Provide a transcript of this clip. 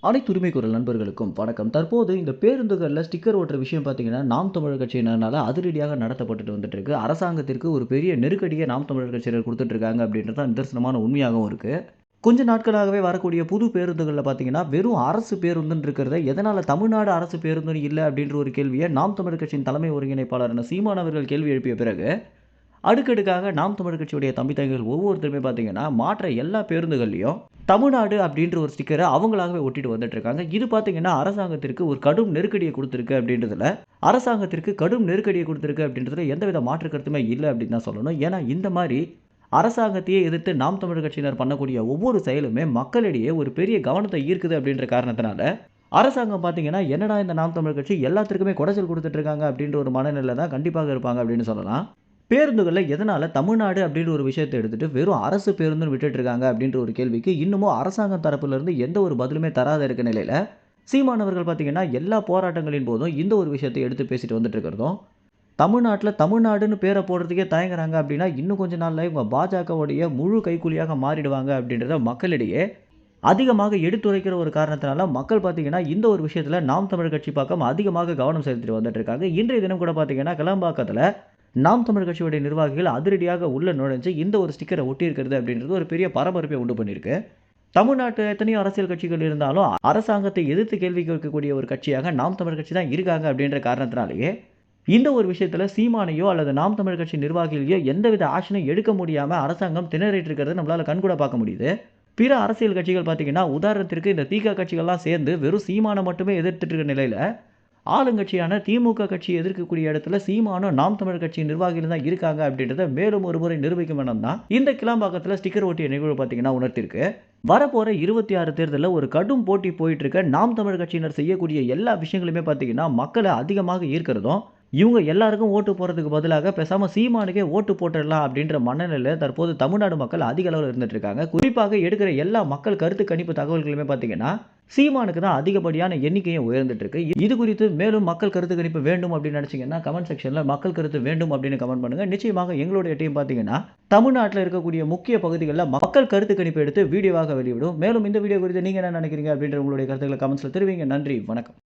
அனைத்து உரிமை குரல் நண்பர்களுக்கும் வணக்கம். தற்போது இந்த பேருந்துகள்ல ஸ்டிக்கர் ஒட்டுற விஷயம் பார்த்தீங்கன்னா, நாம் தமிழர் கட்சியினரால அதிரடியாக நடத்தப்பட்டுட்டு வந்துட்டு இருக்கு. அரசாங்கத்திற்கு ஒரு பெரிய நெருக்கடியை நாம் தமிழர் கட்சியினர் குடுத்துட்டு இருக்காங்க அப்படின்றது தான் நிதர்சனமான உண்மையாகவும் இருக்கு. கொஞ்ச நாட்களாகவே வரக்கூடிய புது பேருந்துகள்ல பார்த்தீங்கன்னா, வெறும் அரசு பேருந்துன்னு இருக்கிறத எதனால தமிழ்நாடு அரசு பேருந்துன்னு இல்ல அப்படின்ற ஒரு கேள்விய நாம் தமிழர் கட்சியின் தலைமை ஒருங்கிணைப்பாளரான சீமான் அவர்கள் கேள்வி எழுப்பிய பிறகு, அடுக்கடுக்காக நாம் தமிழர் கட்சியுடைய தம்பி தங்கைகள் ஒவ்வொருத்தருமே பார்த்தீங்கன்னா, மாற்ற எல்லா பேருந்துகள்லயும் தமிழ்நாடு அப்படின்ற ஒரு ஸ்டிக்கர அவங்களாகவே ஒட்டிட்டு வந்துட்டு இருக்காங்க. இது பார்த்தீங்கன்னா, அரசாங்கத்திற்கு ஒரு கடும் நெருக்கடிய குடுத்திருக்கு அப்படின்றதுல எந்தவித மாற்று கருத்துமே இல்ல அப்படின்னு தான் சொல்லணும். ஏன்னா, இந்த மாரி அரசாங்கத்தையே எதிர்த்து நாம் தமிழர் கட்சியினர் பண்ணக்கூடிய ஒவ்வொரு செயலுமே மக்களிடையே ஒரு பெரிய கவனத்த ஈர்க்குது அப்படின்ற காரணத்தினால, அரசாங்கம் பார்த்தீங்கன்னா, என்னடா இந்த நாம் தமிழர் கட்சி எல்லாத்திற்குமே கொடைச்சல் குடுத்துட்டு இருக்காங்க அப்படின்ற ஒரு மனநிலையில தான் கண்டிப்பாக இருப்பாங்க அப்படின்னு சொல்லலாம். பேருந்துகள்ல எதனால தமிழ்நாடு அப்படின்ற ஒரு விஷயத்த எடுத்துட்டு வெறும் அரசு பேருந்துன்னு விட்டுட்டு இருக்காங்க அப்படின்ற ஒரு கேள்விக்கு இன்னமும் அரசாங்கம் தரப்புல இருந்து எந்த ஒரு பதிலுமே தராத இருக்க நிலையில, சீமான் அவர்கள் பார்த்தீங்கன்னா, எல்லா போராட்டங்களின் போதும் இந்த ஒரு விஷயத்த எடுத்து பேசிட்டு வந்துட்டு இருக்கிறதும், தமிழ்நாட்டுல தமிழ்நாடுன்னு பேர போடுறதுக்கே தயங்குறாங்க அப்படின்னா, இன்னும் கொஞ்ச நாள்ல இவங்க பாஜகவுடைய முழு கைக்கூலியாக மாறிடுவாங்க அப்படின்றத மக்களிடையே அதிகமாக எடுத்துரைக்கிற ஒரு காரணத்தினால, மக்கள் பார்த்தீங்கன்னா, இந்த ஒரு விஷயத்துல நாம் தமிழர் கட்சி பக்கம் அதிகமாக கவனம் செலுத்திட்டு வந்துட்டு இருக்காங்க. இன்றைய தினம் கூட பார்த்தீங்கன்னா, கிளம்பாக்கத்துல நாம் தமிழர் கட்சியுடைய நிர்வாகிகள் அதிரடியாக உள்ள நுழைஞ்சு இந்த ஒரு ஸ்டிக்கரை ஒட்டியிருக்கிறது அப்படின்றது ஒரு பெரிய பரபரப்பை உண்டு பண்ணியிருக்கு. தமிழ்நாட்டு எத்தனையோ அரசியல் கட்சிகள் இருந்தாலும் அரசாங்கத்தை எதிர்த்து கேள்வி கேட்கக்கூடிய ஒரு கட்சியாக நாம் தமிழர் கட்சி தான் இருக்காங்க அப்படின்ற காரணத்தினாலேயே இந்த ஒரு விஷயத்துல சீமானையோ அல்லது நாம் தமிழர் கட்சி நிர்வாகிகளையோ எந்தவித ஆக்ஷனும் எடுக்க முடியாம அரசாங்கம் திணறிட்டு இருக்கிறத நம்மளால கண்கூட பார்க்க முடியுது. பிற அரசியல் கட்சிகள் பார்த்தீங்கன்னா, உதாரணத்திற்கு இந்த தீகா கட்சிகள்லாம் சேர்ந்து வெறும் சீமானை மட்டுமே எதிர்த்துட்டு இருக்கிற நிலையில ஆளுங்கட்சியான திமுக கட்சியை எதிர்க்கக்கூடிய இடத்துல சீமானும் நாம் தமிழர் கட்சி நிர்வாகிகள் தான் இருக்காங்க அப்படின்றத மேலும் ஒரு முறை நிரூபிக்கும் வண்ணம் தான் இந்த கிளாம்பாக்கத்தில் ஸ்டிக்கர் ஒட்டிய நிகழ்வு பார்த்தீங்கன்னா உணர்த்திருக்கு. வரப்போற 26 தேர்தலில் ஒரு கடும் போட்டி போயிட்டு இருக்க நாம் தமிழர் கட்சியினர் செய்யக்கூடிய எல்லா விஷயங்களுமே பார்த்தீங்கன்னா மக்களை அதிகமாக ஈர்க்கிறதும், இவங்க எல்லாருக்கும் ஓட்டு போறதுக்கு பதிலாக பேசாம சீமானுக்கே ஓட்டு போட்டுடலாம் அப்படின்ற மனநிலையில தற்போது தமிழ்நாடு மக்கள் அதிக அளவில் இருந்துட்டு இருக்காங்க. குறிப்பாக எடுக்கிற எல்லா மக்கள் கருத்து கணிப்பு தகவல்களுமே பார்த்தீங்கன்னா சீமானுக்கு தான் அதிகப்படியான எண்ணிக்கையும் உயர்ந்துட்டு இருக்கு. இது குறித்து மேலும் மக்கள் கருத்து கணிப்பு வேண்டும் அப்படின்னு நினைச்சீங்கன்னா கமெண்ட் செக்ஷன்ல மக்கள் கருத்து வேண்டும் அப்படின்னு கமெண்ட் பண்ணுங்க. நிச்சயமாக எங்களுடைய டீம் பார்த்தீங்கன்னா தமிழ்நாட்டில் இருக்கக்கூடிய முக்கிய பகுதிகளில் மக்கள் கருத்து கணிப்பு எடுத்து வீடியோவாக வெளியிடும். மேலும் இந்த வீடியோ குறித்து நீங்க என்ன நினைக்கிறீங்க அப்படின்ற உங்களுடைய கருத்துக்களை கமெண்ட்ஸ்ல தெரிவிங்க. நன்றி, வணக்கம்.